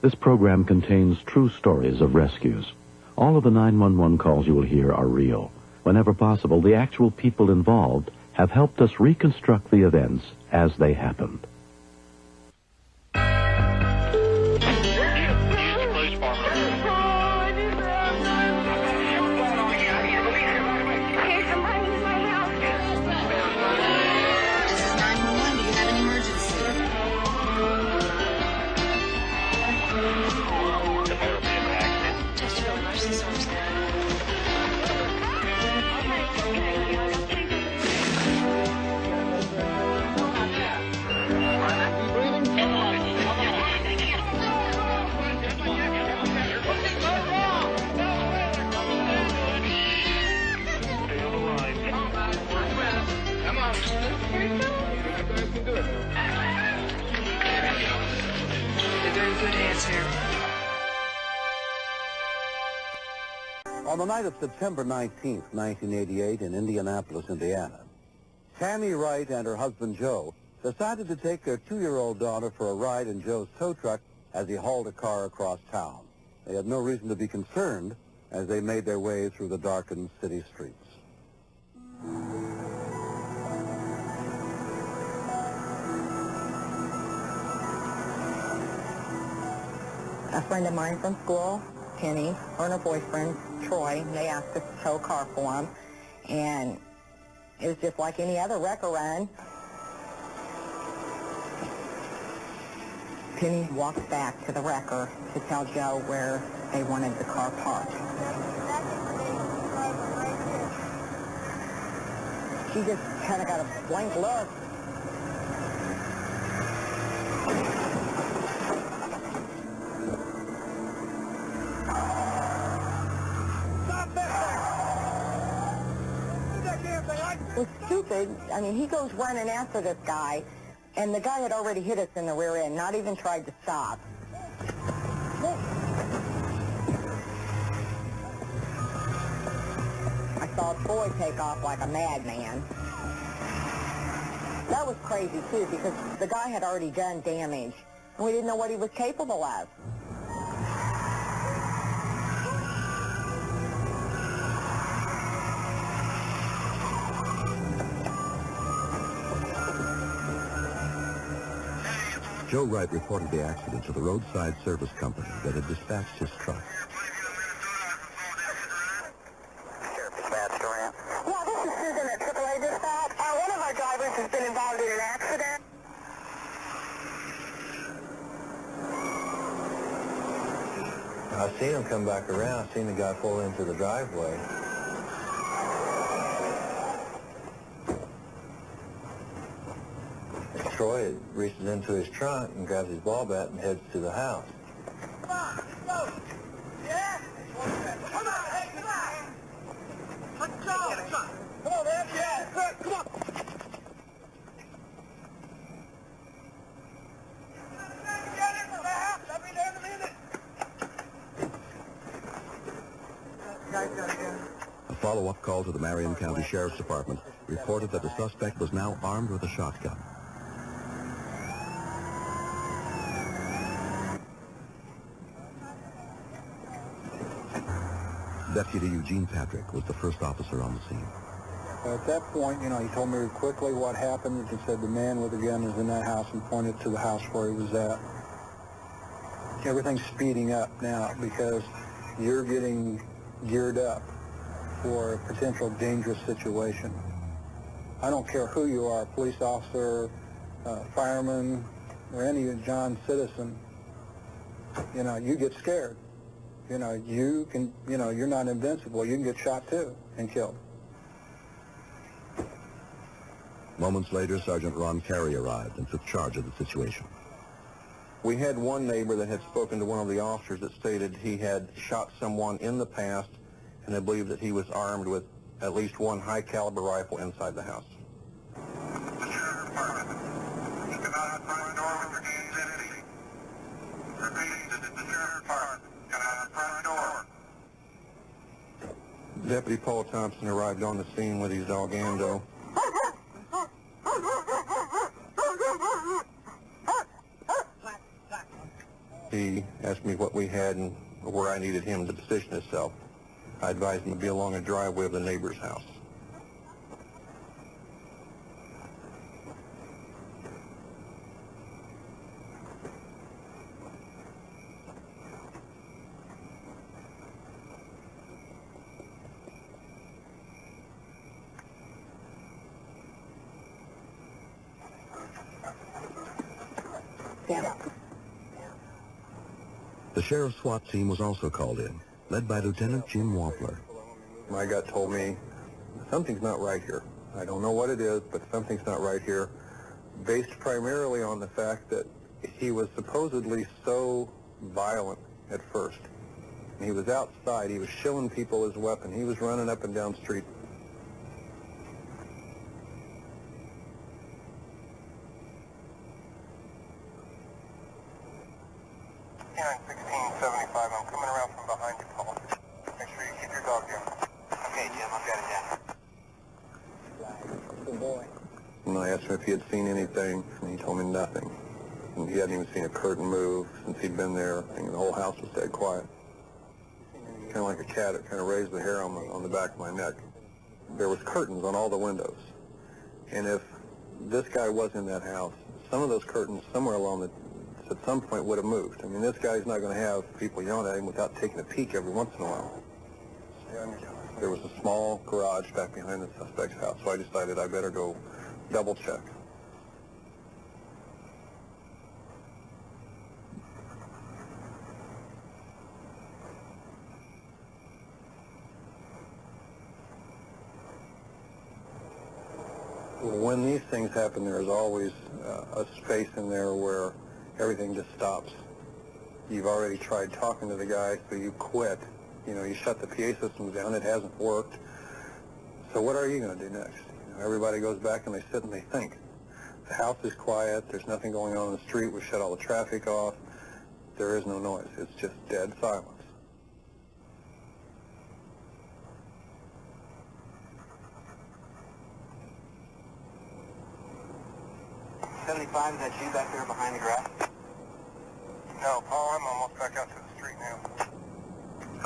This program contains true stories of rescues. All of the 911 calls you will hear are real. Whenever possible, the actual people involved have helped us reconstruct the events as they happened. On the night of September 19th, 1988, in Indianapolis, Indiana, Tammy Wright and her husband Joe decided to take their 2-year-old daughter for a ride in Joe's tow truck as he hauled a car across town. They had no reason to be concerned as they made their way through the darkened city streets. A friend of mine from school, Penny, her and her boyfriend, Troy, they asked us to tow a car for them, and it was just like any other wrecker run. Penny walked back to the wrecker to tell Joe where they wanted the car parked. She just kind of got a blank look. It was stupid. I mean, he goes running after this guy, and the guy had already hit us in the rear end, not even tried to stop. I saw Troy take off like a madman. That was crazy, too, because the guy had already done damage, and we didn't know what he was capable of. Joe Wright reported the accident to the roadside service company that had dispatched his truck. Yeah, this is Susan at AAA Dispatch. One of our drivers has been involved in an accident. I seen him come back around. I seen the guy pull into the driveway. Troy reaches into his trunk and grabs his ball bat and heads to the house. Come on, go! Yeah? Come on, hey, come on! Let's go! Come on, man! Yeah, good, come on! Get into the house! I'll be there in a minute! Guys gotta go. A follow-up call to the Marion County Sheriff's Department reported that the suspect was now armed with a shotgun. Deputy Eugene Patrick was the first officer on the scene. At that point, he told me quickly what happened. He said the man with the gun was in that house and pointed to the house where he was at. Everything's speeding up now because you're getting geared up for a potential dangerous situation. I don't care who you are, police officer, fireman, or any John citizen, you get scared. You can, you're not invincible. You can get shot too and killed. Moments later, Sergeant Ron Carey arrived and took charge of the situation. We had one neighbor that had spoken to one of the officers that stated he had shot someone in the past, and they believed that he was armed with at least one high-caliber rifle inside the house. The Sheriff's Department. You come out the front door with your hands empty. Repeat, this is the Sheriff's Department. Come out the front door. Deputy Paul Thompson arrived on the scene with his dog Ando. He asked me what we had and where I needed him to position himself. I advised him to be along a driveway of the neighbor's house. Yeah. The sheriff's SWAT team was also called in, led by Lieutenant Jim Wampler. My gut told me, something's not right here. I don't know what it is, but something's not right here, based primarily on the fact that he was supposedly so violent at first. He was outside. He was showing people his weapon. He was running up and down the street. Here in 1675, I'm coming around from behind you, Paul. Make sure you keep your dog down. Okay, Jim, I've got it down. Good boy. And I asked him if he had seen anything, and he told me nothing. And he hadn't even seen a curtain move since he'd been there, and the whole house was dead quiet. Kind of like a cat, it kind of raised the hair on the back of my neck. There was curtains on all the windows. And if this guy was in that house, some of those curtains somewhere along the at some point would have moved. I mean, this guy's not going to have people yelling at him without taking a peek every once in a while. There was a small garage back behind the suspect's house, so I decided I better go double check. When these things happen, there's always a space in there where everything just stops. You've already tried talking to the guy, so you quit. You know, you shut the PA systems down. It hasn't worked. So what are you going to do next? You know, everybody goes back and they sit and they think. The house is quiet. There's nothing going on in the street. We shut all the traffic off. There is no noise. It's just dead silence. Is that you back there behind the grass? No, Paul, I'm almost back out to the street now.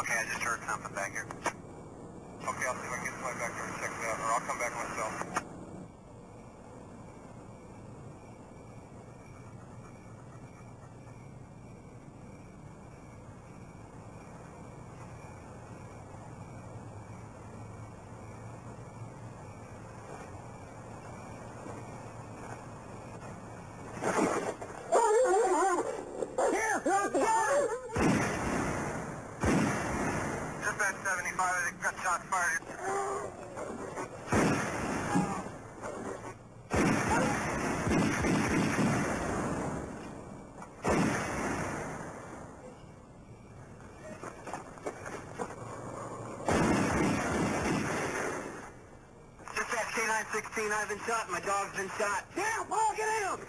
Okay, I just heard something back here. Okay, I'll see if I can get somebody back there and check it out, or I'll come back myself. Dispatch 75, I got shots fired. Dispatch K916, I've been shot. My dog's been shot. Damn, Paul, get him!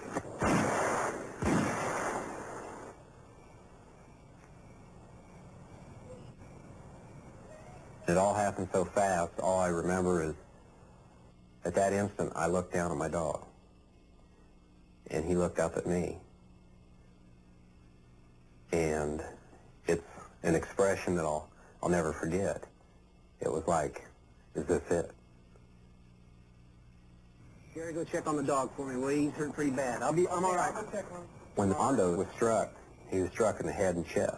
It all happened so fast, all I remember is at that instant I looked down at my dog and he looked up at me. And it's an expression that I'll never forget. It was like, is this it? Gary, go check on the dog for me, will you? He's hurt pretty bad. I'm all right. When Ando was struck, he was struck in the head and chest.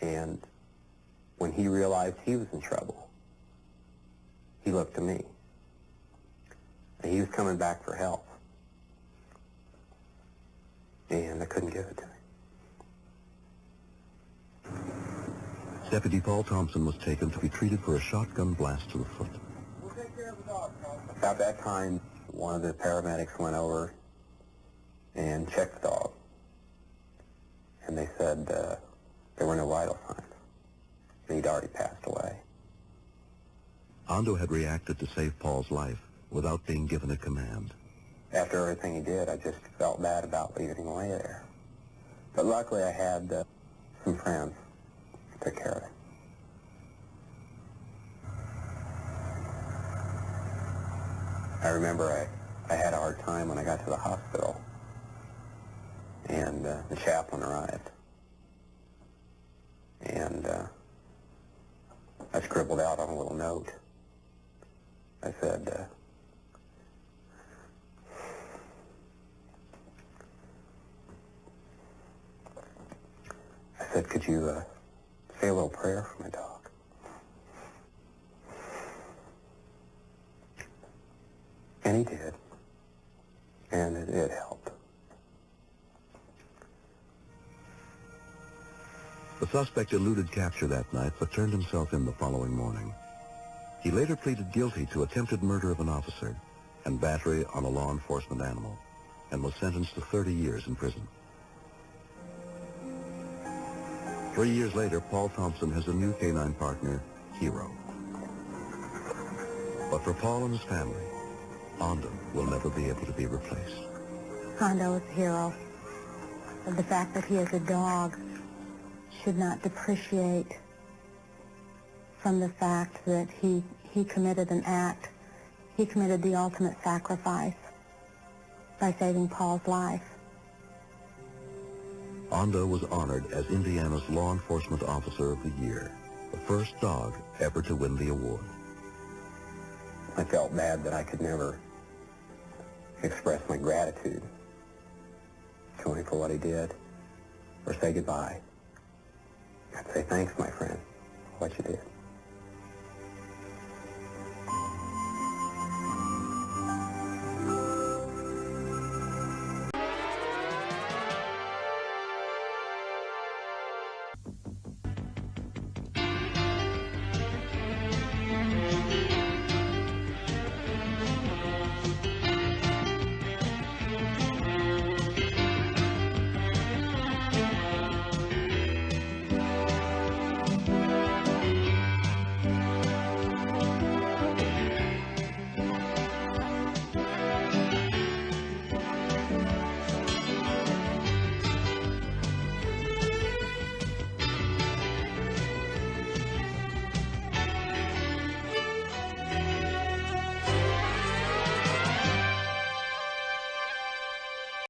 And when he realized he was in trouble, he looked to me. And he was coming back for help. And I couldn't give it to him. Deputy Paul Thompson was taken to be treated for a shotgun blast to the foot. We'll take care of the dog, Paul. About that time, one of the paramedics went over and checked the dog. And they said there were no vital signs. He'd already passed away. Ando had reacted to save Paul's life without being given a command. After everything he did, I just felt bad about leaving him away there. But luckily I had some friends who took care of him. I remember I had a hard time when I got to the hospital. And and the chaplain arrived. And I scribbled out on a little note. I said, could you say a little prayer for my dog? And he did. And it helped. The suspect eluded capture that night, but turned himself in the following morning. He later pleaded guilty to attempted murder of an officer and battery on a law enforcement animal, and was sentenced to 30 years in prison. 3 years later, Paul Thompson has a new canine partner, Hero. But for Paul and his family, Ando will never be able to be replaced. Ando is a hero. The fact that he is a dog should not depreciate from the fact that he committed an act. He committed the ultimate sacrifice by saving Paul's life. Ando was honored as Indiana's Law Enforcement Officer of the Year, the first dog ever to win the award. I felt bad that I could never express my gratitude to him for what he did, or say goodbye. I'd say thanks, my friend, for what you did.